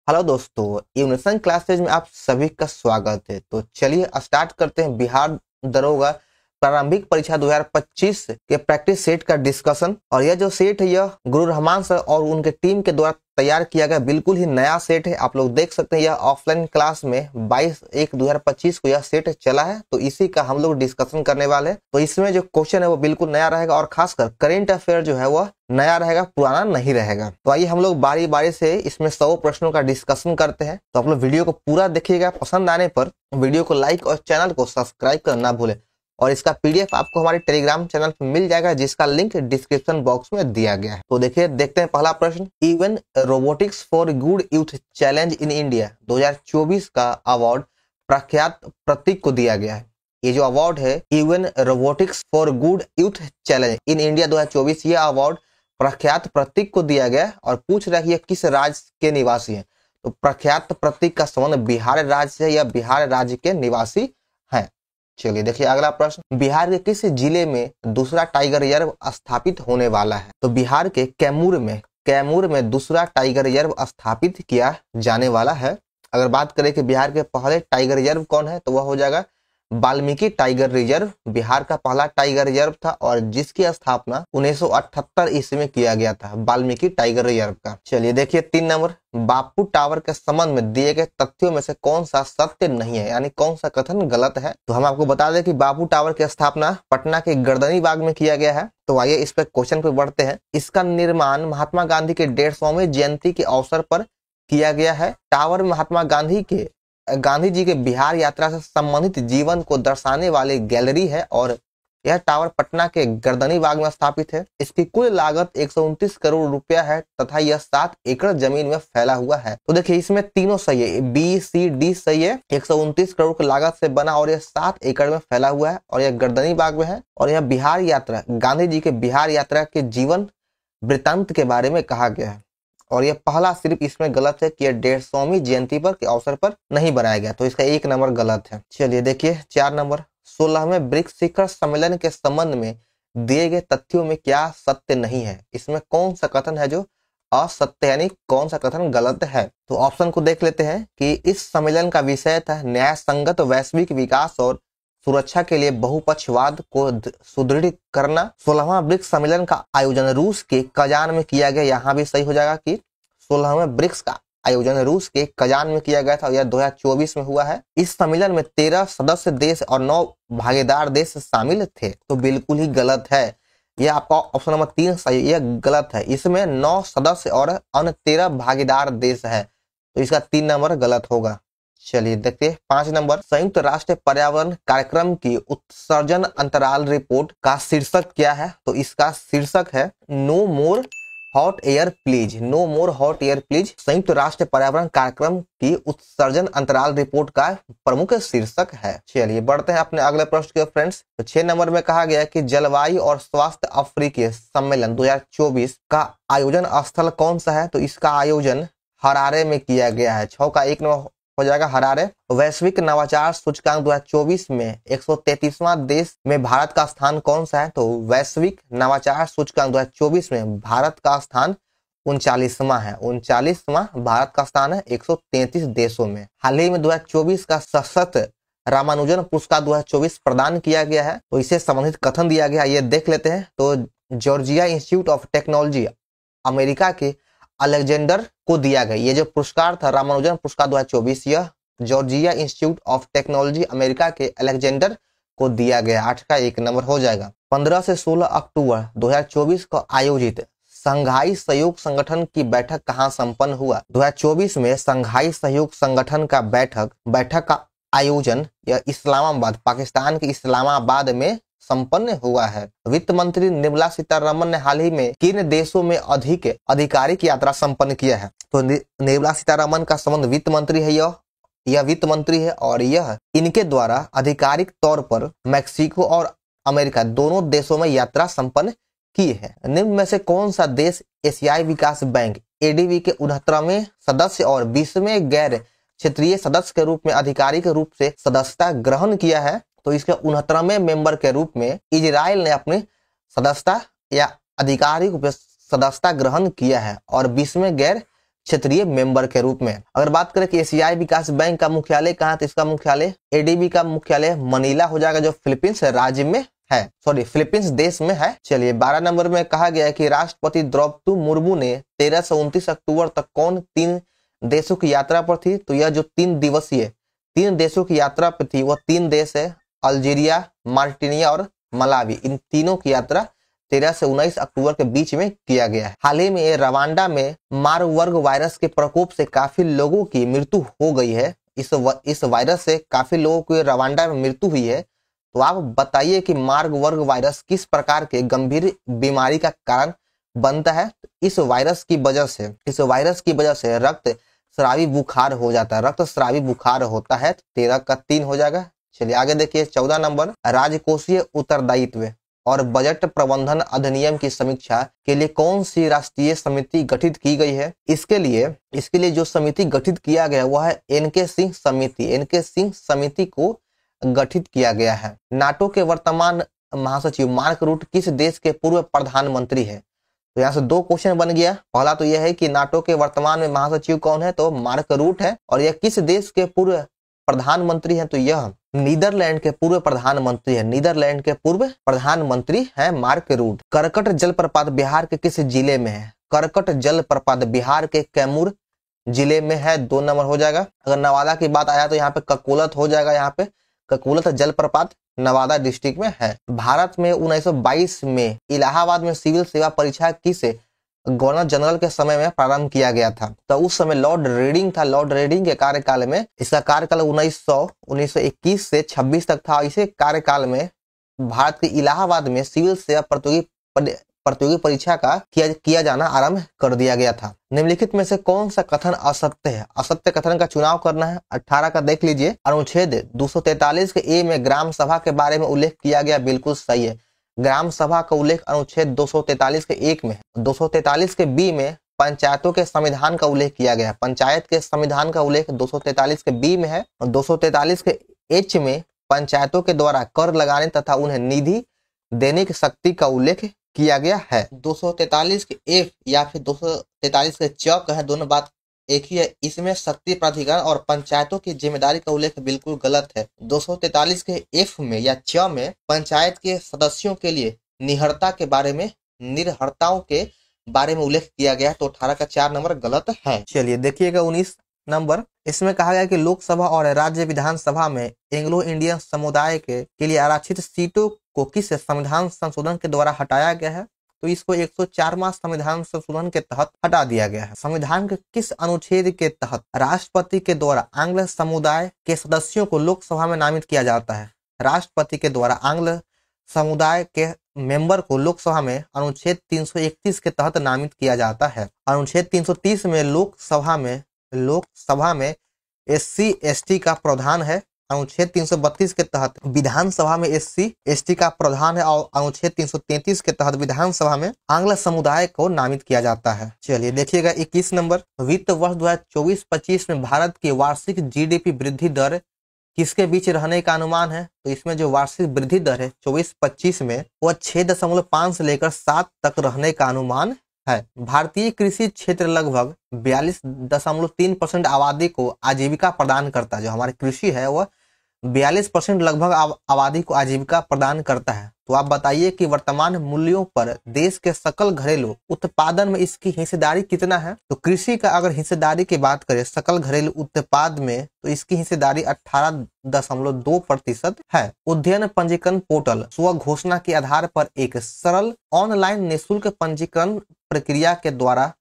Hello दोस्तों, इवनेशन classes में आप सभी का स्वागत है। तो चलिए स्टार्ट करते हैं बिहार दरोगा प्रारंभिक परीक्षा 2025 के प्रैक्टिस सेट का डिस्कशन। और यह जो सेट है यह गुरु रहमान सर और उनके टीम के द्वारा तैयार किया गया बिल्कुल ही नया सेट है। आप लोग देख सकते हैं यह ऑफलाइन क्लास में 22/1/2025 को यह सेट चला है, तो इसी का हम लोग डिस्कशन करने वाले हैं। तो इसमें जो क्वेश्चन है वो बिल्कुल नया रहेगा और खासकर करेंट अफेयर जो है वह नया रहेगा, पुराना नहीं रहेगा। तो आइए हम लोग बारी बारी से इसमें 100 प्रश्नों का डिस्कशन करते हैं। तो आप लोग वीडियो को पूरा देखिएगा, पसंद आने पर वीडियो को लाइक और चैनल को सब्सक्राइब करना ना भूलें। और इसका पीडीएफ आपको हमारे टेलीग्राम चैनल पर मिल जाएगा, जिसका लिंक डिस्क्रिप्शन बॉक्स में दिया गया है। तो देखिए, देखते हैं पहला प्रश्न। Even robotics for good youth challenge in India 2024 का अवार्ड प्रख्यात प्रतीक को दिया गया है। ये जो अवार्ड है even robotics for good youth challenge in India 2024, ये अवार्ड प्रख्यात प्रतीक को दिया गया और पूछ रहा है कि यह किस राज्य के निवासी हैं। तो प्रख्यात प्रतीक का संबंध बिहार राज्य से या बिहार राज्य के निवासी हैं। चलिए देखिए अगला प्रश्न। बिहार के किस जिले में दूसरा टाइगर रिजर्व स्थापित होने वाला है? तो बिहार के कैमूर में दूसरा टाइगर रिजर्व स्थापित किया जाने वाला है। अगर बात करें कि बिहार के पहले टाइगर रिजर्व कौन है, तो वह हो जाएगा वाल्मीकि टाइगर रिजर्व। बिहार का पहला टाइगर रिजर्व था और जिसकी स्थापना 1978 ईस्वी में किया गया था, वाल्मीकि टाइगर रिजर्व का। चलिए देखिए 3 नंबर। बापू टावर के संबंध में दिए गए तथ्यों में से कौन सा सत्य नहीं है, यानी कौन सा कथन गलत है? तो हम आपको बता दें कि बापू टावर की स्थापना पटना के गर्दनी बाग में किया गया है। तो आइए इस पर क्वेश्चन पे बढ़ते हैं। इसका निर्माण महात्मा गांधी के 150वीं जयंती के अवसर पर किया गया है। टावर में महात्मा गांधी जी के बिहार यात्रा से संबंधित जीवन को दर्शाने वाली गैलरी है और यह टावर पटना के गर्दनी बाग में स्थापित है। इसकी कुल लागत 129 करोड़ रुपया है तथा यह 7 एकड़ जमीन में फैला हुआ है। तो देखिए इसमें तीनों सही है, बी सी डी सही है। 129 करोड़ की लागत से बना और यह 7 एकड़ में फैला हुआ है और यह गर्दनी बाग में है। और यह बिहार यात्रा, गांधी जी के बिहार यात्रा के जीवन वृत्तांत के बारे में कहा गया है। और यह पहला सिर्फ इसमें गलत है कि यह 150वीं जयंती पर के अवसर पर नहीं बनाया गया, तो इसका 1 नंबर गलत है। चलिए देखिए 4 नंबर। 16वें ब्रिक्स शिखर सम्मेलन के संबंध में दिए गए तथ्यों में क्या सत्य नहीं है? इसमें कौन सा कथन है जो असत्य, यानी कौन सा कथन गलत है? तो ऑप्शन को देख लेते हैं कि इस सम्मेलन का विषय था न्याय संगत वैश्विक विकास और सुरक्षा के लिए बहुपक्षवाद को सुदृढ़ करना। 16वां ब्रिक्स सम्मेलन का आयोजन रूस के कजान में किया गया। यहाँ भी सही हो जाएगा कि 16वें ब्रिक्स का आयोजन रूस के कजान में किया गया था और यह 2024 में हुआ है। इस सम्मेलन में 13 सदस्य देश और 9 भागीदार देश शामिल थे। तो बिल्कुल ही गलत है, यह आपका ऑप्शन नंबर 3 सही, यह गलत है। इसमें 9 सदस्य और अन्य 13 भागीदार देश है, तो इसका 3 नंबर गलत होगा। चलिए देखते हैं 5 नंबर। संयुक्त राष्ट्र पर्यावरण कार्यक्रम की उत्सर्जन अंतराल रिपोर्ट का शीर्षक क्या है? तो इसका शीर्षक है no more hot air please. No more hot air please संयुक्त राष्ट्र पर्यावरण कार्यक्रम की उत्सर्जन अंतराल रिपोर्ट का प्रमुख शीर्षक है। चलिए बढ़ते हैं अपने अगले प्रश्न के फ्रेंड्स। तो 6 नंबर में कहा गया कि जलवायु और स्वास्थ्य अफ्रीकी सम्मेलन 2024 का आयोजन स्थल कौन सा है? तो इसका आयोजन हरारे में किया गया है। 6 का 1 नंबर हो जाएगा हरारे। वैश्विक नवाचार सूचकांक 2024 में 133वां देश में भारत का स्थान कौन सा है? तो वैश्विक नवाचार सूचकांक 2024 में भारत का स्थान 39वां है। 39वां भारत का स्थान है 133 देशों में। हाल ही में 2024 का सशक्त रामानुजन पुरस्कार 2024 प्रदान किया गया है, तो इससे संबंधित कथन दिया गया, ये देख लेते हैं। तो Georgia institute of technology America के अलेक्जेंडर को दिया गया। ये जो पुरस्कार था रामानुजन पुरस्कार 2024, यह Georgia institute of technology America के अलेक्जेंडर को दिया गया। 8 का 1 नंबर हो जाएगा। 15 से 16 अक्टूबर 2024 को आयोजित संघाई सहयोग संगठन की बैठक कहां संपन्न हुआ? 2024 में संघाई सहयोग संगठन का बैठक का आयोजन यह इस्लामाबाद, पाकिस्तान के इस्लामाबाद में संपन्न हुआ है। वित्त मंत्री निर्मला सीतारमण ने हाल ही में किन देशों में आधिकारिक यात्रा संपन्न किया है? तो निर्मला सीतारमण का संबंध वित्त मंत्री है, यह वित्त मंत्री है और यह इनके द्वारा आधिकारिक तौर पर मैक्सिको और अमेरिका दोनों देशों में यात्रा संपन्न की है। निम्न में से कौन सा देश एशियाई विकास बैंक एडीबी के 69वें सदस्य और 20वें गैर क्षेत्रीय सदस्य के रूप में आधिकारिक रूप से सदस्यता ग्रहण किया है? तो इसके 69वें मेंबर के रूप में इजराइल ने अपनी सदस्यता या आधिकारिक रूप से सदस्यता ग्रहण किया है और 20वें गैर क्षेत्रीय मेंबर के रूप में। अगर बात करें कि एशियाई विकास बैंक का मुख्यालय कहाँ है, तो इसका मुख्यालय एडीबी का मुख्यालय मनीला हो जाएगा, जो फिलीपींस राज्य में है, सॉरी फिलीपींस देश में है। चलिए 12 नंबर में कहा गया है कि राष्ट्रपति द्रौपदी मुर्मू ने 13 से 29 अक्टूबर तक कौन 3 देशों की यात्रा पर थी। तो यह जो 3 दिवसीय 3 देशों की यात्रा पर थी वह 3 देश है, अल्जीरिया, मार्टिनिया और मलावी। इन तीनों की यात्रा 13 से 19 अक्टूबर के बीच में किया गया है। हाल ही में रवांडा में मारबर्ग वायरस के प्रकोप से काफी लोगों की मृत्यु हो गई है। इस वायरस से काफी लोगों की रवांडा में मृत्यु हुई है। तो आप बताइए कि मारबर्ग वायरस किस प्रकार के गंभीर बीमारी का कारण बनता है। इस वायरस की वजह से रक्त स्रावी बुखार हो जाता है, रक्त स्रावी बुखार होता है। 13 का 3 हो जाएगा। चलिए आगे देखिए 14 नंबर, राजकोषीय उत्तरदायित्व और बजट प्रबंधन अधिनियम की समीक्षा के लिए कौन सी राष्ट्रीय समिति गठित की गई है। इसके लिए जो समिति गठित किया गया वह है एनके सिंह समिति को गठित किया गया है। नाटो के वर्तमान महासचिव मार्क रूट किस देश के पूर्व प्रधानमंत्री है। तो यहाँ से 2 क्वेश्चन बन गया। पहला तो यह है कि नाटो के वर्तमान में महासचिव कौन है, तो मार्क रूट है। और यह किस देश के पूर्व प्रधानमंत्री है, तो यह नीदरलैंड के पूर्व प्रधानमंत्री है मार्क रूट। करकट जलप्रपात बिहार के किस जिले में है। करकट जलप्रपात बिहार के कैमूर जिले में है, 2 नंबर हो जाएगा। अगर नवादा की बात आया तो यहाँ पे ककोलत हो जाएगा। यहाँ पे ककोलत जलप्रपात नवादा डिस्ट्रिक्ट में है। भारत में 1922 में इलाहाबाद में सिविल सेवा परीक्षा किसे गवर्नर जनरल के समय में प्रारंभ किया गया था। तो उस समय लॉर्ड रेडिंग था। लॉर्ड रेडिंग के कार्यकाल में, इसका कार्यकाल 1921 से 26 तक था। इसे कार्यकाल में भारत के इलाहाबाद में सिविल सेवा प्रतियोगी परीक्षा का किया जाना आरंभ कर दिया गया था। निम्नलिखित में से कौन सा कथन असत्य है। असत्य कथन का चुनाव करना है। 18 का देख लीजिए, अनुच्छेद 243 के ए में ग्राम सभा के बारे में उल्लेख किया गया, बिल्कुल सही है। ग्राम सभा का उल्लेख अनुच्छेद 243 के 1 में है। 243 के बी में पंचायतों के संविधान का उल्लेख किया गया है। पंचायत के संविधान का उल्लेख 243 के बी में है। और 243 के एच में पंचायतों के द्वारा कर लगाने तथा उन्हें निधि देने की शक्ति का उल्लेख किया गया है। 243 के एफ या फिर 243 के च है, दोनों बात एक ही है। इसमें शक्ति प्राधिकरण और पंचायतों की जिम्मेदारी का उल्लेख बिल्कुल गलत है। 243 के एफ में या च में पंचायत के सदस्यों के लिए निर्हरताओं के बारे में उल्लेख किया गया है। तो 18 का 4 नंबर गलत है। चलिए देखिएगा 19 नंबर, इसमें कहा गया कि लोकसभा और राज्य विधानसभा में एंग्लो इंडियन समुदाय के लिए आरक्षित सीटों को किस संविधान संशोधन के द्वारा हटाया गया है। तो इसको 104वां संविधान संशोधन के तहत हटा दिया गया है। संविधान के किस अनुच्छेद के तहत राष्ट्रपति के द्वारा आंग्ल समुदाय के सदस्यों को लोकसभा में नामित किया जाता है। राष्ट्रपति के द्वारा आंग्ल समुदाय के मेंबर को लोकसभा में अनुच्छेद 331 के तहत नामित किया जाता है। अनुच्छेद 330 में लोकसभा में SC ST का प्रावधान है। अनुच्छेद 332 के तहत विधानसभा में SC ST का प्रावधान है। और अनुच्छेद 333 के तहत विधानसभा में आंग्ल समुदाय को नामित किया जाता है। चलिए देखिएगा 21 नंबर, वित्त वर्ष 2024-25 में भारत की वार्षिक GDP वृद्धि दर किसके बीच रहने का अनुमान है। तो इसमें जो वार्षिक वृद्धि दर है 24-25 में वह 6.5 से लेकर 7 तक रहने का अनुमान है। भारतीय कृषि क्षेत्र लगभग 42.3% आबादी को आजीविका प्रदान करता है। जो हमारी कृषि है वह 42% लगभग आबादी को आजीविका प्रदान करता है। तो आप बताइए कि वर्तमान मूल्यों पर देश के सकल घरेलू उत्पादन में इसकी हिस्सेदारी कितना है। तो कृषि का अगर हिस्सेदारी की बात करें सकल घरेलू उत्पाद में, तो इसकी हिस्सेदारी 18.2% है। उद्यम पंजीकरण पोर्टल स्व घोषणा के आधार पर एक सरल ऑनलाइन निःशुल्क पंजीकरण प्रक्रिया के द्वारा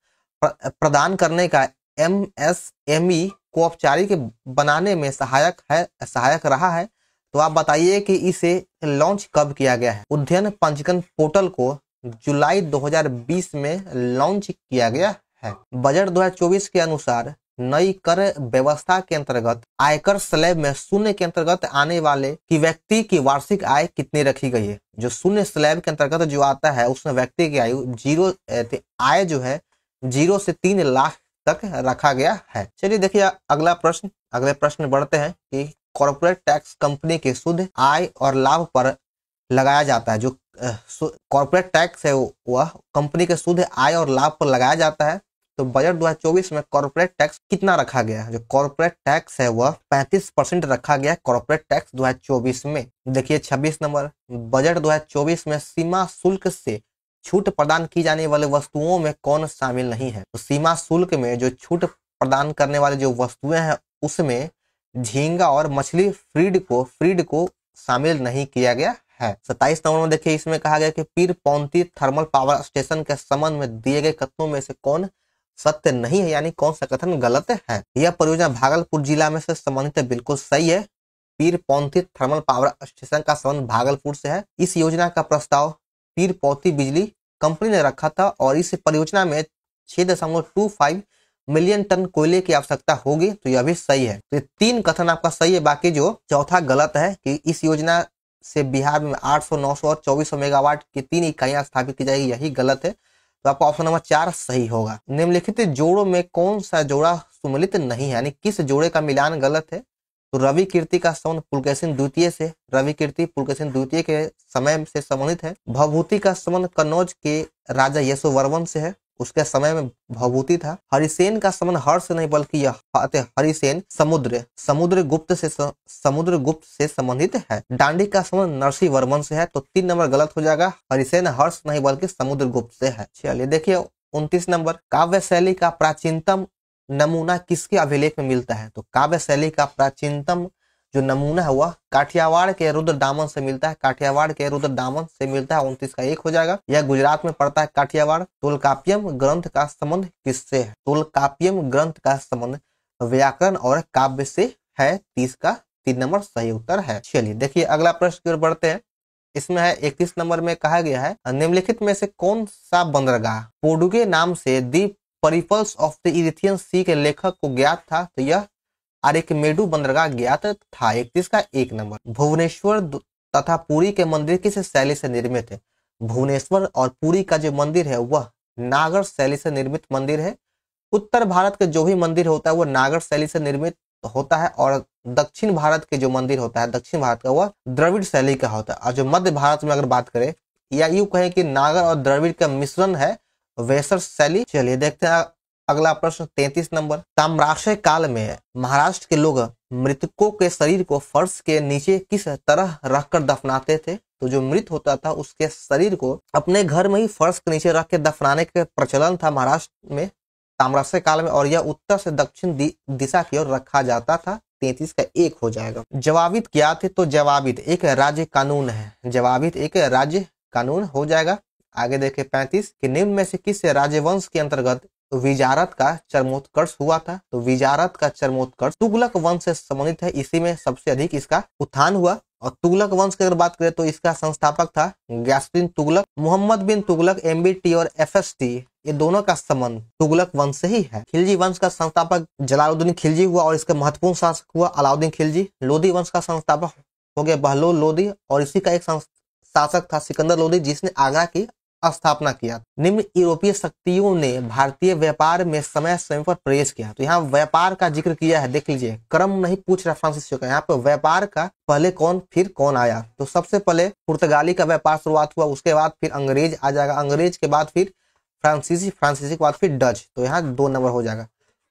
प्रदान करने का MSME को औपचारिक बनाने में सहायक रहा है। तो आप बताइए कि इसे लॉन्च कब किया गया है। उद्यम पंजीकरण पोर्टल को जुलाई 2020 में लॉन्च किया गया है। बजट 2024 के अनुसार नई कर व्यवस्था के अंतर्गत आयकर स्लैब में शून्य के अंतर्गत आने वाले की व्यक्ति की वार्षिक आय कितनी रखी गई है। जो शून्य स्लैब के अंतर्गत जो आता है उसमें व्यक्ति की आय जो है 0 से 3 लाख तक रखा गया है। चलिए देखिए अगले प्रश्न बढ़ते हैं कि कॉर्पोरेट टैक्स कंपनी के शुद्ध आय और लाभ पर लगाया जाता है। जो कॉर्पोरेट टैक्स है वह कंपनी के शुद्ध आय और लाभ पर लगाया जाता है। तो बजट 2024 में कॉर्पोरेट टैक्स कितना रखा गया है? जो कॉर्पोरेट टैक्स है वह 35% रखा गया है कॉर्पोरेट टैक्स 2024 में। देखिए 26 नंबर, बजट 2024 में सीमा शुल्क से छूट प्रदान की जाने वाले वस्तुओं में कौन शामिल नहीं है? तो सीमा शुल्क में जो छूट प्रदान करने वाले जो वस्तुएं हैं उसमें झींगा और मछली फ्रीड को शामिल नहीं किया गया है। 27 नंबर में देखिए इसमें कहा गया कि पीरपौंती थर्मल पावर स्टेशन के संबंध में दिए गए कथनों में से कौन सत्य नहीं है, यानी कौन सा कथन गलत है? यह परियोजना भागलपुर जिला में से संबंधित है, बिल्कुल सही है। पीरपौंती थर्मल पावर स्टेशन का संबंध भागलपुर से है। इस योजना का प्रस्ताव पीरपौंती बिजली कंपनी ने रखा था और इस परियोजना में 6.25 मिलियन टन कोयले की आवश्यकता होगी, तो यह भी सही है। तो ये 3 कथन आपका सही है, बाकी जो चौथा गलत है कि इस योजना से बिहार में 800, 900 और 2400 मेगावाट की 3 इकाइयां स्थापित की जाएगी, यही गलत है। तो आपका ऑप्शन नंबर 4 सही होगा। निम्नलिखित जोड़ों में कौन सा जोड़ा सुमेलित नहीं है, यानी किस जोड़े का मिलान गलत है? तो रवि कीर्ति का संबंध पुलकेशिन द्वितीय से, रवि कीर्ति पुलकेशिन द्वितीय के समय से संबंधित है। भवभूति का संबंध कन्नौज के राजा यशोवर्मन से है, उसके समय में भवभूति था। हरिसेन का संबंध हर्ष से नहीं बल्कि यह हरिसेन समुद्रगुप्त से संबंधित है। डांडी का संबंध नरसिंह वर्मन से है, तो 3 नंबर गलत हो जाएगा। हरिसेन हर्ष नहीं बल्कि समुद्रगुप्त से है। चलिए देखिए 29 नंबर, काव्य शैली का प्राचीनतम नमूना किसके अभिलेख में मिलता है? तो काव्य शैली का प्राचीनतम जो नमूना है वह काठियावाड़ के रुद्र दामन से मिलता है, काठियावाड़ के रुद्र दामन से मिलता है। 29 का 1 हो जाएगा। यह गुजरात में पड़ता है काठियावाड़। तोलकाप्यम ग्रंथ का संबंध किससे है? तोलकाप्यम ग्रंथ का संबंध व्याकरण और काव्य से है। 30 का 3 नंबर सही उत्तर है। चलिए देखिए अगला प्रश्न की ओर बढ़ते हैं। इसमें है 31 नंबर में कहा गया है निम्नलिखित में से कौन सा बंदरगाह पोर्टुगे नाम से दी परिपल्स ऑफ द इरिथियन सी के लेखक को ज्ञात था? तो यह आर्किमेडू बंदरगाह ज्ञात था। 31 का 1 नंबर। भुवनेश्वर तथा पुरी के मंदिर किस शैली से निर्मित है? भुवनेश्वर और पुरी का जो मंदिर है वह नागर शैली से निर्मित मंदिर है। उत्तर भारत के जो भी मंदिर होता है वह नागर शैली से निर्मित होता है और दक्षिण भारत के जो मंदिर होता है दक्षिण भारत का वह द्रविड़ शैली का होता है। और जो मध्य भारत में अगर बात करें या यूं कहें कि नागर और द्रविड़ का मिश्रण है वेसर शैली। चलिए देखते हैं अगला प्रश्न 33 नंबर। ताम्राशय काल में महाराष्ट्र के लोग मृतकों के शरीर को फर्श के नीचे किस तरह रखकर दफनाते थे? तो जो मृत होता था उसके शरीर को अपने घर में ही फर्श के नीचे रख के दफनाने का प्रचलन था महाराष्ट्र में ताम्राशय काल में, और यह उत्तर से दक्षिण दिशा की ओर रखा जाता था। 33 का 1 हो जाएगा। जवाबित क्या थे? तो जवाबित एक राज्य कानून है, जवाबित एक राज्य कानून हो जाएगा। आगे देखे 35 कि निम्न में से किस राजवंश के अंतर्गत विजारत का चरमोत्कर्ष हुआ था? तो विजारत का चरमोत्कर्ष तुगलक वंश से संबंधित है, इसी में सबसे अधिक इसका उत्थान हुआ। और तुगलक वंश की अगर बात करें तो इसका संस्थापक था ग्यासुद्दीन तुगलक। मोहम्मद बिन तुगलक MBT और FST ये दोनों का संबंध तुगलक वंश से ही है। खिलजी वंश का संस्थापक जलालुद्दीन खिलजी हुआ और इसका महत्वपूर्ण शासक हुआ अलाउद्दीन खिलजी। लोधी वंश का संस्थापक हो गया बहलोल लोधी और इसी का एक शासक था सिकंदर लोधी जिसने आगरा की स्थापना किया। निम्न यूरोपीय शक्तियों ने भारतीय व्यापार में समय समय पर प्रवेश किया। तो यहाँ व्यापार का जिक्र किया है, देख लीजिए क्रम नहीं पूछ रहा फ्रांसिस का, यहाँ पे व्यापार का पहले कौन फिर कौन आया। तो सबसे पहले पुर्तगाली का व्यापार शुरुआत हुआ, उसके बाद फिर अंग्रेज आ जाएगा, अंग्रेज के बाद फिर फ्रांसीसी के बाद फिर डच। तो यहाँ 2 नंबर हो जाएगा।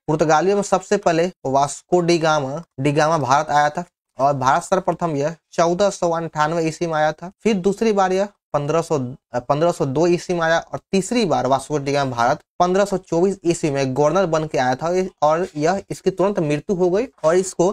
पुर्तगालियों में सबसे पहले वास्को डिगामा भारत आया था और भारत सर्वप्रथम यह 1498 ईस्वी में आया था। फिर दूसरी बार यह 1502 ईस्वी में आया और तीसरी बार वास्को डिगामा भारत 1524 ईस्वी में गवर्नर बन के आया था और यह इसकी तुरंत मृत्यु हो गई और इसको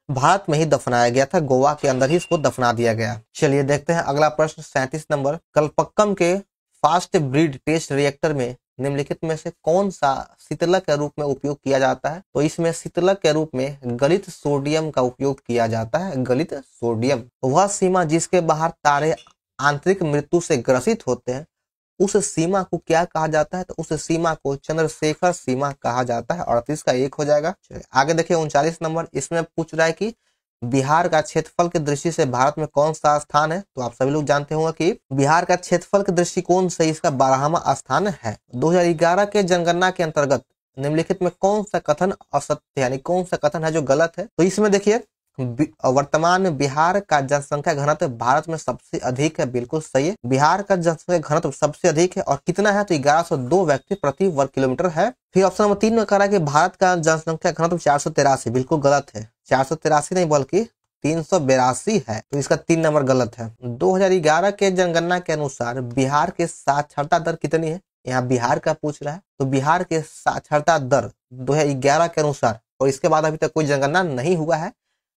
भारत में ही दफनाया गया था, गोवा के अंदर ही इसको दफना दिया गया। चलिए देखते हैं अगला प्रश्न 37 नंबर। कल्पक्कम के फास्ट ब्रीड टेस्ट रिएक्टर में निम्नलिखित में से कौन सा शीतलक के रूप में उपयोग किया जाता है? तो इसमें शीतलक के रूप में गलित सोडियम का उपयोग किया जाता है। गलित सोडियम वह सीमा जिसके बाहर तारे आंतरिक मृत्यु से ग्रसित होते हैं, उस सीमा को क्या कहा जाता है? तो उस सीमा को चंद्रशेखर सीमा कहा जाता है। 38 का 1 हो जाएगा। आगे देखिए 39 नंबर। इसमें पूछ रहा है कि बिहार का क्षेत्रफल की दृष्टि से भारत में कौन सा स्थान है? तो आप सभी लोग जानते होंगे कि बिहार का क्षेत्रफल के दृष्टिकोण से इसका 12वां स्थान है। 2011 के जनगणना के अंतर्गत निम्नलिखित में कौन सा कथन असत्य यानी कौन सा कथन है जो गलत है? तो इसमें देखिए वर्तमान में बिहार का जनसंख्या घनत्व भारत में सबसे अधिक है। बिल्कुल सही है, बिहार का जनसंख्या घनत्व सबसे अधिक है। और कितना है तो 1102 व्यक्ति प्रति वर्ग किलोमीटर है। फिर ऑप्शन नंबर 3 में कह रहा है कि भारत का जनसंख्या घनत्व 483। बिल्कुल गलत है, 483 नहीं बल्कि 382 है, तो इसका 3 नंबर गलत है। 2011 के जनगणना के अनुसार बिहार के साक्षरता दर कितनी है? यहाँ बिहार का पूछ रहा है, तो बिहार के साक्षरता दर 2011 के अनुसार, और इसके बाद अभी तक कोई जनगणना नहीं हुआ है,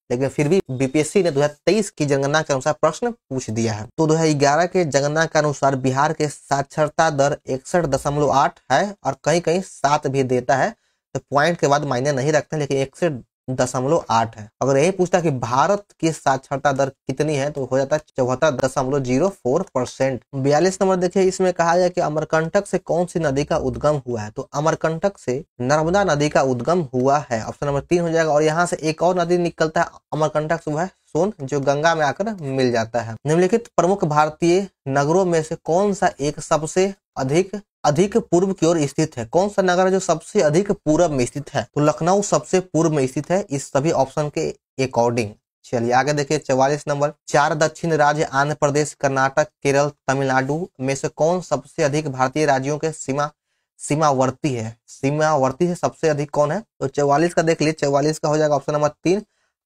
लेकिन फिर भी बीपीएससी ने 2023 की जनगणना के अनुसार प्रश्न पूछ दिया है। तो 2011 के जनगणना के अनुसार बिहार के साक्षरता दर 61.8 है, और कहीं कहीं 7 भी देता है, तो पॉइंट के बाद मायने नहीं रखते, लेकिन 61.8 है। अगर यही पूछता कि भारत की साक्षरता दर कितनी है तो हो जाता है 74.04%। 42 नंबर देखिए, इसमें कहा गया कि अमरकंटक से कौन सी नदी का उद्गम हुआ है? तो अमरकंटक से नर्मदा नदी का उद्गम हुआ है, ऑप्शन नंबर 3 हो जाएगा। और यहाँ से एक और नदी निकलता है अमरकंटक से, वो है सोन, जो गंगा में आकर मिल जाता है। निम्नलिखित प्रमुख भारतीय नगरों में से कौन सा एक सबसे अधिक पूर्व की ओर स्थित है? कौन सा नगर है जो सबसे अधिक पूर्व में स्थित है? तो लखनऊ सबसे पूर्व में स्थित है इस सभी ऑप्शन के अकॉर्डिंग। चलिए आगे देखिए 44 नंबर, 4 दक्षिण राज्य आंध्र प्रदेश, कर्नाटक, केरल, तमिलनाडु में से कौन सबसे अधिक भारतीय राज्यों के सीमावर्ती है? सीमावर्ती है सबसे अधिक कौन है? तो 44 का देख लीजिए, 44 का हो जाएगा ऑप्शन नंबर 3,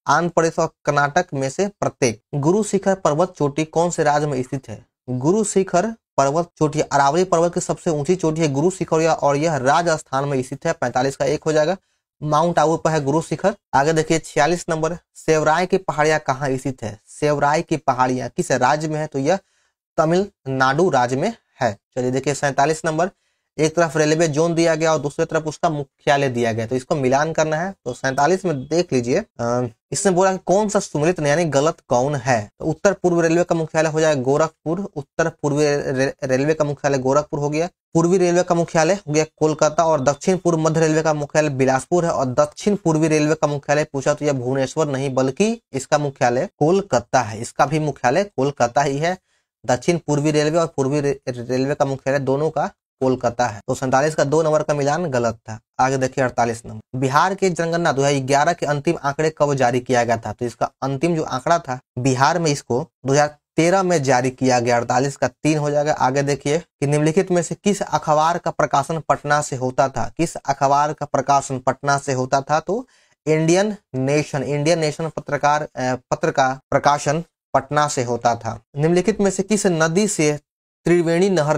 आंध्र प्रदेश और कर्नाटक में से प्रत्येक। गुरु शिखर पर्वत चोटी कौन से राज्य में स्थित है? गुरु शिखर पर्वत चोटी अरावली पर्वत की सबसे ऊंची चोटी है गुरु शिखर, और यह राजस्थान में स्थित है। 45 का 1 हो जाएगा, माउंट आबू पर है गुरु शिखर। आगे देखिए 46 नंबर, सेवराय की पहाड़ियां कहाँ स्थित है? सेवराय की पहाड़ियां किस राज्य में है? तो यह तमिलनाडु राज्य में है। चलिए देखिए 47 नंबर, एक तरफ रेलवे जोन दिया गया और दूसरी तरफ उसका मुख्यालय दिया गया, तो इसको मिलान करना है। तो 47 में देख लीजिए, इसने बोला कि कौन सा सुमेलित यानी गलत कौन है? तो उत्तर पूर्व रेलवे का मुख्यालय हो जाएगा गोरखपुर, उत्तर पूर्वी रेलवे का मुख्यालय गोरखपुर हो गया, पूर्वी रेलवे का मुख्यालय हो गया कोलकाता, और दक्षिण पूर्व मध्य रेलवे का मुख्यालय बिलासपुर है, और दक्षिण पूर्वी रेलवे का मुख्यालय पूछा तो यह भुवनेश्वर नहीं बल्कि इसका मुख्यालय कोलकाता है, इसका भी मुख्यालय कोलकाता ही है। दक्षिण पूर्वी रेलवे और पूर्वी रेलवे का मुख्यालय दोनों का कोलकाता है। तो 47 का 2 नंबर का मिलान गलत था। आगे देखिए 48 नंबर, बिहार की जनगणना 2011 के अंतिम आंकड़े कब जारी किया गया था? तो इसका अंतिम जो आंकड़ा था बिहार में, इसको 2013 में जारी किया गया। 48 का 3 हो जाएगा। आगे देखिए कि निम्नलिखित में से किस अखबार का प्रकाशन पटना से होता था? किस अखबार का प्रकाशन पटना से होता था? तो इंडियन नेशन पत्र का प्रकाशन पटना से होता था। निम्नलिखित में से किस नदी से त्रिवेणी नहर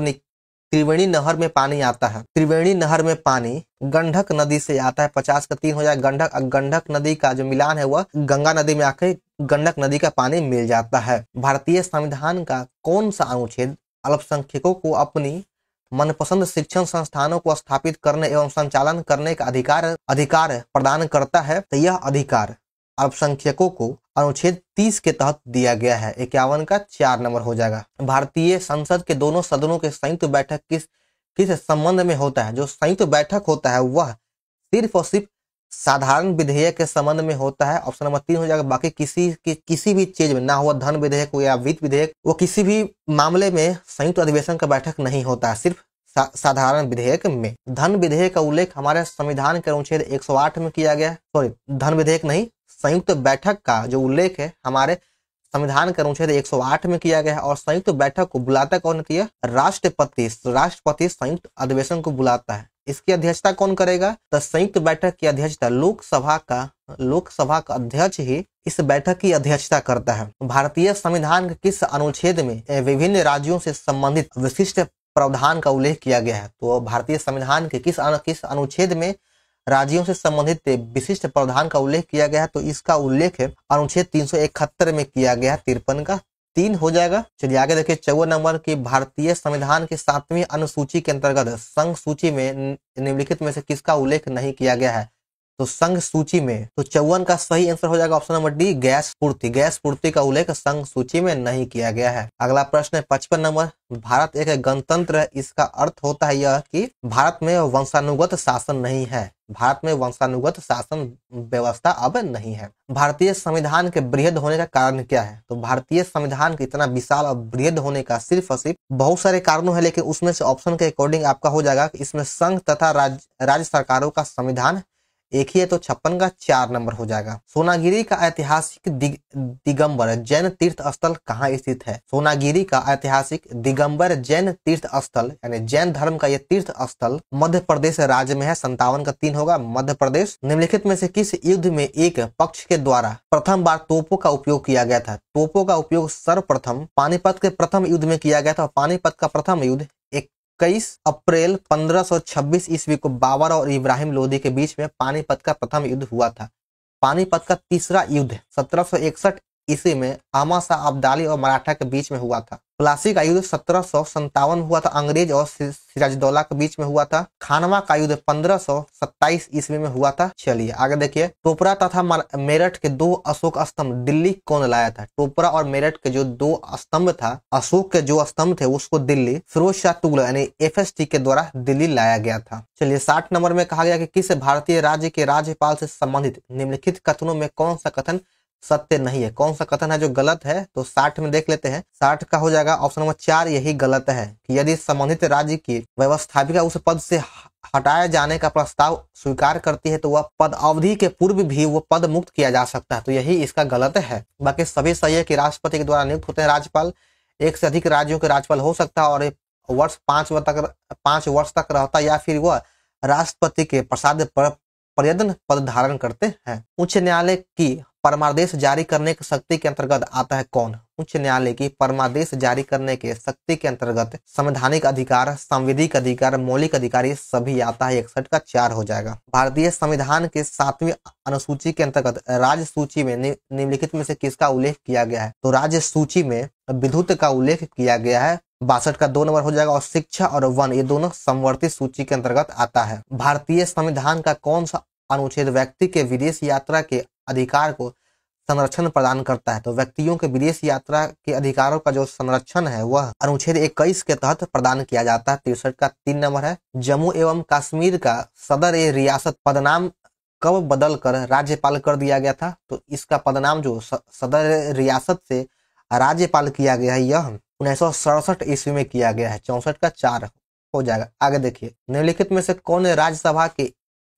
में पानी आता है? त्रिवेणी नहर में पानी गंडक नदी से आता है। 50 का 3 हो जाए। गंडक नदी का जो मिलान है वह गंगा नदी में आकर गंडक नदी का पानी मिल जाता है। भारतीय संविधान का कौन सा अनुच्छेद अल्पसंख्यकों को अपनी मनपसंद शिक्षण संस्थानों को स्थापित करने एवं संचालन करने का अधिकार प्रदान करता है? तो यह अधिकार अल्पसंख्यकों को अनुच्छेद 30 के तहत दिया गया है। 51 का 4 नंबर हो जाएगा। भारतीय संसद के दोनों सदनों के संयुक्त बैठक किस संबंध में होता है? जो संयुक्त बैठक होता है वह सिर्फ और सिर्फ साधारण विधेयक के संबंध में होता है। ऑप्शन नंबर 3 हो जाएगा। बाकी किसी भी चीज में, ना हुआ धन विधेयक हो या वित्त विधेयक, वो किसी भी मामले में संयुक्त अधिवेशन का बैठक नहीं होता है, सिर्फ साधारण विधेयक में। धन विधेयक का उल्लेख हमारे संविधान के अनुच्छेद 108 में किया गया है। सॉरी, धन विधेयक नहीं, संयुक्त बैठक का जो उल्लेख है हमारे संविधान के अनुच्छेद 108 में किया गया है। और संयुक्त बैठक को बुलाता कौन है? राष्ट्रपति संयुक्त अधिवेशन को बुलाता है। इसकी अध्यक्षता कौन करेगा? तो संयुक्त बैठक की अध्यक्षता लोकसभा का अध्यक्ष ही इस बैठक की अध्यक्षता करता है। भारतीय संविधान के किस अनुच्छेद में विभिन्न राज्यों से संबंधित विशिष्ट प्रावधान का उल्लेख किया गया है? तो भारतीय संविधान के किस अनुच्छेद में राज्यों से संबंधित विशिष्ट प्रावधान का उल्लेख किया गया है? तो इसका उल्लेख है अनुच्छेद 371 में किया गया है। 53 का 3 हो जाएगा। चलिए आगे देखिए 54 नंबर की भारतीय संविधान की 7वीं अनुसूची के अंतर्गत संघ सूची में निम्नलिखित में से किसका उल्लेख नहीं किया गया है? तो संघ सूची में, तो 54 का सही आंसर हो जाएगा ऑप्शन नंबर डी, गैस पूर्ति का उल्लेख संघ सूची में नहीं किया गया है। अगला प्रश्न है 55 नंबर, भारत एक गणतंत्र है, इसका अर्थ होता है यह कि भारत में वंशानुगत शासन नहीं है। भारत में वंशानुगत शासन व्यवस्था अब नहीं है। भारतीय संविधान के बृहद होने का कारण क्या है? तो भारतीय संविधान के इतना विशाल और बृहद होने का सिर्फ और सिर्फ बहुत सारे कारणों है, लेकिन उसमें से ऑप्शन के अकॉर्डिंग आपका हो जाएगा कि इसमें संघ तथा राज्य सरकारों का संविधान एक ही है तो 56 का 4 नंबर हो जाएगा। सोनागिरी का ऐतिहासिक दिगंबर जैन तीर्थ स्थल कहाँ स्थित है? सोनागिरी का ऐतिहासिक दिगंबर जैन तीर्थ स्थल यानी जैन धर्म का यह तीर्थ स्थल मध्य प्रदेश राज्य में है। 57 का 3 होगा मध्य प्रदेश। निम्नलिखित में से किस युद्ध में एक पक्ष के द्वारा प्रथम बार तोपों का उपयोग किया गया था? तोपों का उपयोग सर्वप्रथम पानीपत के प्रथम युद्ध में किया गया था। पानीपत का प्रथम युद्ध 21 अप्रैल 1526 ईस्वी को बाबर और इब्राहिम लोदी के बीच में पानीपत का प्रथम युद्ध हुआ था। पानीपत का तीसरा युद्ध 1761 ईस्वी में अहमद शाह अब्दाली और मराठा के बीच में हुआ था। प्लासी का युद्ध 1757 हुआ था, अंग्रेज और सिराजदौला के बीच में हुआ था। खानवा का युद्ध 1527 ईस्वी में हुआ था। चलिए आगे देखिए, टोपरा तथा मेरठ के 2 अशोक स्तंभ दिल्ली कौन लाया था? टोपरा और मेरठ के जो 2 स्तंभ था, अशोक के जो स्तंभ थे उसको दिल्ली फिरोज शाह तुगलक यानी FST के द्वारा दिल्ली लाया गया था। चलिए 60 नंबर में कहा गया कि किस भारतीय राज्य के राज्यपाल से संबंधित निम्नलिखित कथनों में कौन सा कथन सत्य नहीं है? कौन सा कथन है जो गलत है? तो 60 में देख लेते हैं। 60 का हो जाएगा ऑप्शन नंबर 4, यही गलत है कि यदि संबंधित राज्य की व्यवस्थापिका उस पद से हटाए जाने का प्रस्ताव स्वीकार करती है तो वह पद अवधि के पूर्व भी वो पद मुक्त किया जा सकता है। तो यही इसका गलत है। बाकी सभी सही है कि राष्ट्रपति के द्वारा नियुक्त होते हैं राज्यपाल। एक से अधिक राज्यों के राज्यपाल हो सकता है और 5 वर्ष तक रहता, या फिर वह राष्ट्रपति के प्रसाद पर्यटन पद धारण करते हैं। उच्च न्यायालय की परमादेश जारी करने की शक्ति के अंतर्गत आता है कौन? उच्च न्यायालय की परमादेश जारी करने के शक्ति के अंतर्गत संवैधानिक अधिकार, संविधिक अधिकार, मौलिक अधिकार ये सभी आता है। 61 का 4 हो जाएगा। भारतीय संविधान के 7वीं अनुसूची के अंतर्गत राज्य सूची में निम्नलिखित में से किसका उल्लेख किया गया है? तो राज्य सूची में विद्युत का उल्लेख किया गया है। 62 का 2 नंबर हो जाएगा। और शिक्षा और वन ये दोनों समवर्ती सूची के अंतर्गत आता है। भारतीय संविधान का कौन सा अनुच्छेद व्यक्ति के विदेश यात्रा के अधिकार को संरक्षण प्रदान करता है? तो व्यक्तियों के विदेश यात्रा के अधिकारों का जो संरक्षण है वह अनुच्छेद 21 के तहत प्रदान किया जाता है। 63 का 3 नंबर है। जम्मू एवं कश्मीर का सदर ए रियासत पदनाम कब बदल कर राज्यपाल कर दिया गया था? तो इसका पदनाम जो सदर रियासत से राज्यपाल किया गया है यह 1967 ईस्वी में किया गया है। 64 का 4 हो जाएगा। आगे देखिए, निम्नलिखित में से कौन राज्यसभा के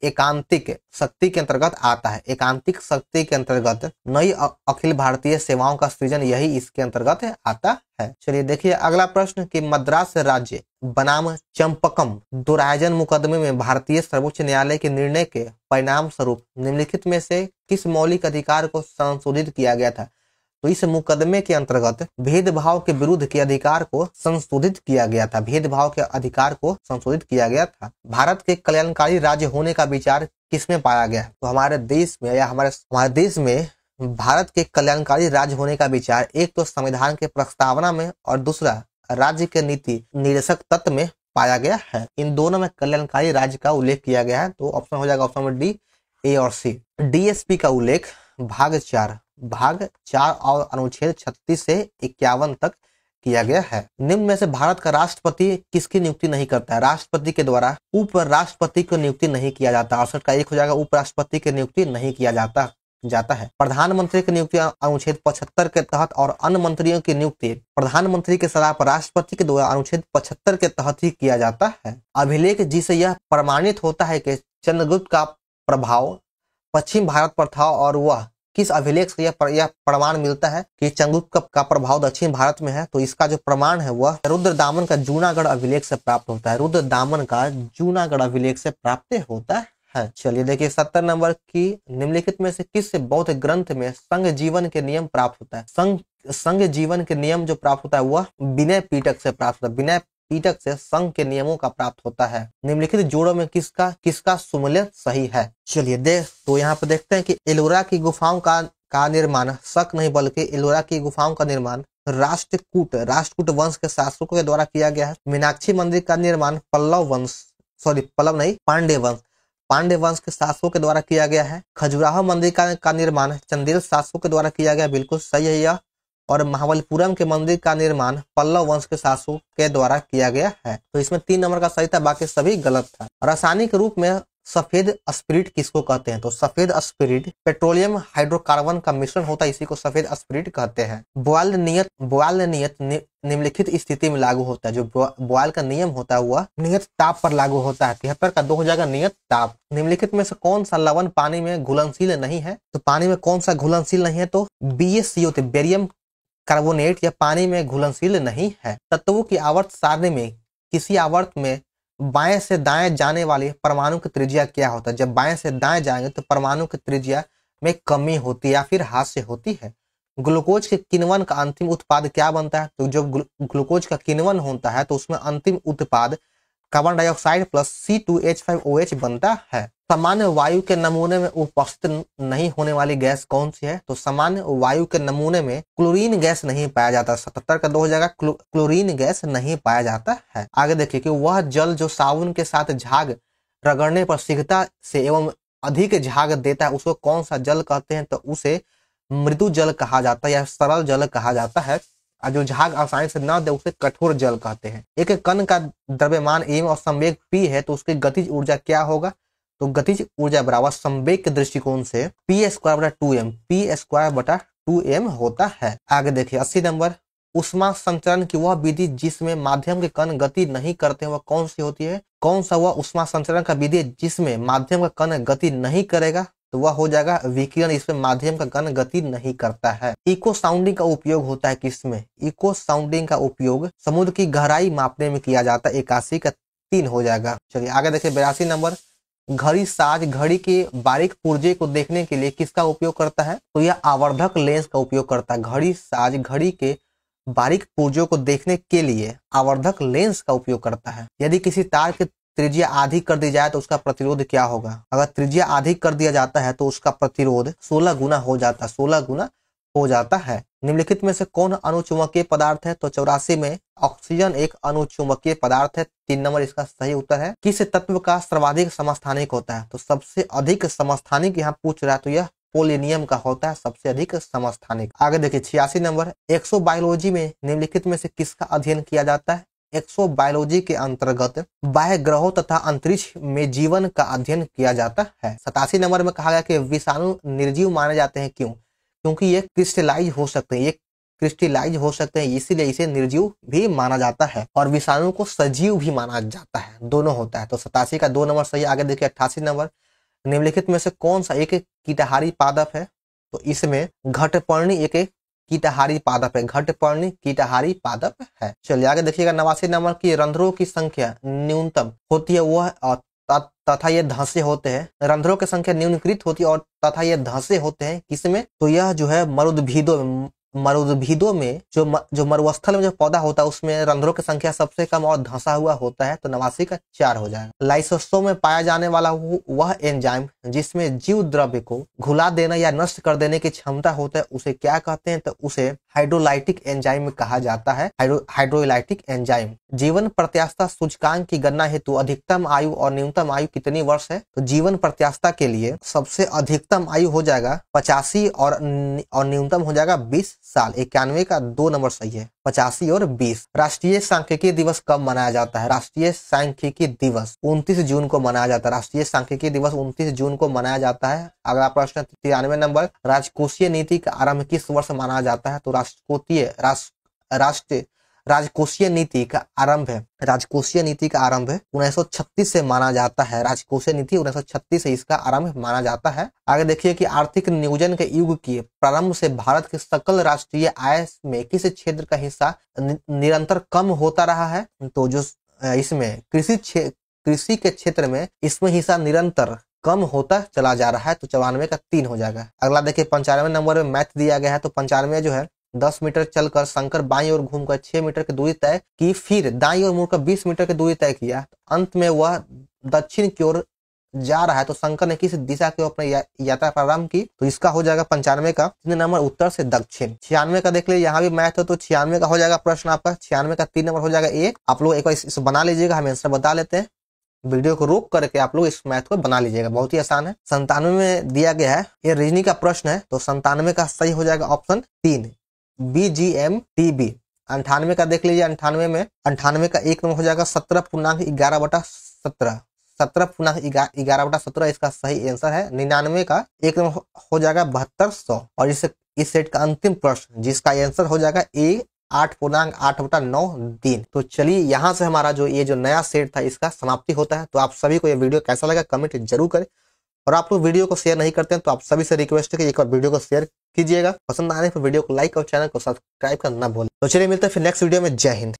एकांतिक शक्ति के अंतर्गत आता है? एकांतिक शक्ति के अंतर्गत नई अखिल भारतीय सेवाओं का सृजन यही इसके अंतर्गत आता है। चलिए देखिए अगला प्रश्न कि मद्रास राज्य बनाम चंपकम दुरायजन मुकदमे में भारतीय सर्वोच्च न्यायालय के निर्णय के परिणाम स्वरूप निम्नलिखित में से किस मौलिक अधिकार को संशोधित किया गया था? तो इस मुकदमे के अंतर्गत भेदभाव के विरुद्ध के अधिकार को संशोधित किया गया था। भेदभाव के अधिकार को संशोधित किया गया था। भारत के कल्याणकारी राज्य होने का विचार किसमें पाया गया? तो हमारे देश में या हमारे देश में भारत के कल्याणकारी राज्य होने का विचार एक तो संविधान के प्रस्तावना में और दूसरा राज्य के नीति निर्देशक तत्व में पाया गया है। इन दोनों में कल्याणकारी राज्य का उल्लेख किया गया है। तो ऑप्शन हो जाएगा ऑप्शन नंबर डी, ए और सी। DSP का उल्लेख भाग 4 और अनुच्छेद 36 से 51 तक किया गया है। निम्न में से भारत का राष्ट्रपति किसकी नियुक्ति नहीं करता है? राष्ट्रपति के द्वारा उपराष्ट्रपति की नियुक्ति नहीं किया जाता। 68 का 1 हो जाएगा। उपराष्ट्रपति की नियुक्ति नहीं किया जाता है। प्रधानमंत्री की नियुक्ति अनुच्छेद 75 के तहत और अन्य मंत्रियों की नियुक्ति प्रधानमंत्री के सलाह पर राष्ट्रपति के द्वारा अनुच्छेद 75 के तहत ही किया जाता है। अभिलेख जिसे यह प्रमाणित होता है कि चंद्रगुप्त का प्रभाव पश्चिम भारत पर था और वह किस अभिलेख से यह प्रमाण मिलता है कि चंद्रगुप्त का प्रभाव दक्षिण भारत में है? तो इसका जो प्रमाण है वह रुद्रदामन का जूनागढ़ अभिलेख से प्राप्त होता है। रुद्रदामन का जूनागढ़ अभिलेख से प्राप्त होता है। चलिए देखिए 70 नंबर की निम्नलिखित में से किस बौद्ध ग्रंथ में संघ जीवन के नियम प्राप्त होता है? संघ जीवन के नियम जो प्राप्त होता है वह विनय पिटक से प्राप्त होता है। विनय पिटक से संघ के नियमों का प्राप्त होता है। निम्नलिखित जोड़ों में किसका सुमेलित सही है? चलिए तो यहाँ पे देखते हैं कि एलोरा की गुफाओं का निर्माण शक नहीं बल्कि एलोरा की गुफाओं का निर्माण राष्ट्रकूट वंश के शासकों के द्वारा किया गया है। मीनाक्षी मंदिर का निर्माण पांड्य वंश के शासकों के द्वारा किया गया है। खजुराहो मंदिर का निर्माण चंदेल शासकों के द्वारा किया गया, बिल्कुल सही है यह। और महाबलीपुरम के मंदिर का निर्माण पल्लव वंश के शासकों के द्वारा किया गया है। तो इसमें 3 नंबर का सही था, बाकी सभी गलत था। रासायनिक रूप में सफेद स्पिरिट किसको कहते हैं? तो सफेद स्पिरिट पेट्रोलियम हाइड्रोकार्बन का मिश्रण होता है, इसी को सफेद स्पिरिट कहते हैं। बॉयल नियत निम्नलिखित स्थिति में लागू होता है। जो बॉयल का नियम होता है वह नियत ताप पर लागू होता है। 73 का 2 हो जाएगा नियत ताप। निम्नलिखित में से कौन सा लवण पानी में घुलनशील नहीं है? तो पानी में कौन सा घुलनशील नहीं है? तो BaCO3 बेरियम कार्बोनेट या पानी में घुलनशील नहीं है। तत्वों की आवर्त सारणी में किसी आवर्त में बाएं से दाएं जाने वाले परमाणु की त्रिज्या क्या होता है? जब बाएं से दाएं जाएंगे तो परमाणु की त्रिज्या में कमी होती है या फिर हास्य होती है। ग्लूकोज के किण्वन का अंतिम उत्पाद क्या बनता है? तो जब ग्लूकोज का किण्वन होता है तो उसमें अंतिम उत्पाद कार्बन डाइऑक्साइड प्लस C2H5OH बनता है। सामान्य वायु के नमूने में उपस्थित नहीं होने वाली गैस कौन सी है? तो सामान्य वायु के नमूने में क्लोरीन गैस नहीं पाया जाता। 77 का 2 हो जाएगा क्लोरीन गैस नहीं पाया जाता है। आगे देखिए कि वह जल जो साबुन के साथ झाग रगड़ने पर शीघ्रता से एवं अधिक झाग देता है उसको कौन सा जल कहते हैं? तो उसे मृदु जल कहा जाता है या सरल जल कहा जाता है। और जो झाग आसानी से न दे उसे कठोर जल कहते हैं। एक कण का द्रव्यमान m और संवेग p है तो उसकी गतिज ऊर्जा क्या होगा? तो गतिज ऊर्जा बराबर संवेग के दृष्टिकोण से p²/2m होता है। आगे देखिए 80 नंबर, उष्मा संचरण की वह विधि जिसमें माध्यम के कण गति नहीं करते वह कौन सी होती है? कौन सा वह उष्मा संचरण का विधि जिसमें माध्यम का कण गति नहीं करेगा? तो वह हो जाएगा विकिरण। इसमें माध्यम का कण गति नहीं करता है। इको साउंडिंग का उपयोग होता है किसमें? इको साउंडिंग का उपयोग समुद्र की गहराई मापने में किया जाता है। 81 का 3 हो जाएगा। चलिए आगे देखिए 82 नंबर, घड़ी साज घड़ी के बारीक पुर्जे को देखने के लिए किसका उपयोग करता है? तो यह आवर्धक लेंस का उपयोग करता है। घड़ी साज घड़ी के बारीक पुर्जों को देखने के लिए आवर्धक लेंस का उपयोग करता है। यदि किसी तार के त्रिज्या आधी कर दी जाए तो उसका प्रतिरोध क्या होगा? अगर त्रिज्या आधी कर दिया जाता है तो उसका प्रतिरोध 16 गुना हो जाता है। 16 गुना हो जाता है। निम्नलिखित में से कौन अणुचुंबकीय पदार्थ है? तो 84 में ऑक्सीजन एक अणुचुंबकीय पदार्थ है। 3 नंबर इसका सही उत्तर है। किस तत्व का सर्वाधिक समस्थानिक होता है? तो सबसे अधिक समस्थानिक यहाँ पूछ रहा है तो यह पोलिनियम का होता है सबसे अधिक समस्थानिक। आगे देखिए 86 नंबर, एक्सोबायोलॉजी में निम्नलिखित में से किसका अध्ययन किया जाता है? एक्सोबायोलॉजी के अंतर्गत बाह्य ग्रहों तथा अंतरिक्ष में जीवन का अध्ययन किया जाता है। 87 नंबर में कहा गया कि विषाणु निर्जीव माने जाते हैं। क्यों? क्योंकि ये क्रिस्टलाइज हो सकते हैं, ये क्रिस्टलाइज हो सकते हैं, इसीलिए इसे निर्जीव भी माना जाता है और विषाणु को सजीव भी माना जाता है, दोनों होता है। तो 87 का 2 नंबर सही। आगे देखिए 88 नंबर, निम्नलिखित में से कौन सा एक कीटाहारी पादप है? तो इसमें घटपर्णी एक कीटाहारी पादप है। घटपर्णी कीटाहारी पादप है। चलिए आगे देखिएगा 89 नंबर की रंध्रों की संख्या न्यूनतम होती है वह तथा ये धंसे होते हैं। रंध्रों की संख्या न्यूनीकृत होती है और तथा ये धंसे होते हैं किसमें? तो यह जो है मरुद्भिदों में जो मरुस्थल में जो पौधा होता है उसमें रंध्रों की संख्या सबसे कम और धंसा हुआ होता है। तो 89 का 4 हो जाएगा। लाइसोसोम में पाया जाने वाला वह एंजाइम जिसमें जीव द्रव्य को घुला देना या नष्ट कर देने की क्षमता होता है उसे क्या कहते हैं? तो उसे हाइड्रोलाइटिक एंजाइम कहा जाता है। Hydrolytic enzyme. जीवन प्रत्याशा सूचकांक की गणना हेतु अधिकतम आयु और न्यूनतम आयु कितनी वर्ष है? तो जीवन प्रत्याशा के लिए सबसे अधिकतम आयु हो जाएगा 85 और न्यूनतम हो जाएगा 20 साल। 91 का 2 नंबर सही है। 85 और 20। राष्ट्रीय सांख्यिकी दिवस कब मनाया जाता है? राष्ट्रीय सांख्यिकी दिवस 29 जून को मनाया जाता है। राष्ट्रीय सांख्यिकी दिवस 29 जून को मनाया जाता है। अगला प्रश्न 93 नंबर, राजकोषीय नीति का आरंभ किस वर्ष माना जाता है? तो राजकोषीय नीति का आरंभ 1936 से माना जाता है। राजकोषीय नीति 1936 से इसका आरंभ माना जाता है। आगे देखिए कि आर्थिक नियोजन के युग के प्रारंभ से भारत के सकल राष्ट्रीय आय में किस क्षेत्र का हिस्सा निरंतर कम होता रहा है? तो जो इसमें कृषि के क्षेत्र में इसमें हिस्सा निरंतर कम होता चला जा रहा है। तो 94 का 3 हो जाएगा। अगला देखिए 95 नंबर में मैथ दिया गया है। तो 95 जो है 10 मीटर चलकर शंकर बाईं ओर घूमकर 6 मीटर की दूरी तय की, फिर दाईं ओर मुड़कर 20 मीटर की दूरी तय किया। अंत में वह दक्षिण की ओर जा रहा है तो शंकर ने किस दिशा की ओर अपनी यात्रा प्रारंभ की? तो इसका हो जाएगा 95 का 3 नंबर उत्तर से दक्षिण। 96 का देख लीजिए, यहाँ भी मैथ है तो 96 का हो जाएगा प्रश्न आपका। 96 का 3 नंबर हो जाएगा 1। आप लोग एक बार इसे बना लीजिएगा, हम आंसर बता लेते हैं। वीडियो को रोक करके आप लोग इस मैथ को बना लीजिएगा, बहुत ही आसान है। 97 में दिया गया है, ये रीजनिंग का प्रश्न है। तो 97 का सही हो जाएगा ऑप्शन 3 BGMTB। 98 का देख लीजिए, 98 का 1 नंबर हो जाएगा 17.11/17। 17/11/17 इसका सही आंसर है। 99 का 1 नंबर हो जाएगा 7200। और इस सेट का अंतिम प्रश्न जिसका आंसर हो जाएगा ए 8/8/9 दिन। तो चलिए यहाँ से हमारा ये जो नया सेट था इसका समाप्ति होता है। तो आप सभी को ये वीडियो कैसा लगा कमेंट जरूर करें, और आप लोग वीडियो को शेयर नहीं करते हैं तो आप सभी से रिक्वेस्ट है कि एक बार वीडियो को शेयर कीजिएगा। पसंद आने पर वीडियो को लाइक और चैनल को सब्सक्राइब करना ना भूलें। तो चलिए मिलते हैं फिर नेक्स्ट वीडियो में। जय हिंद।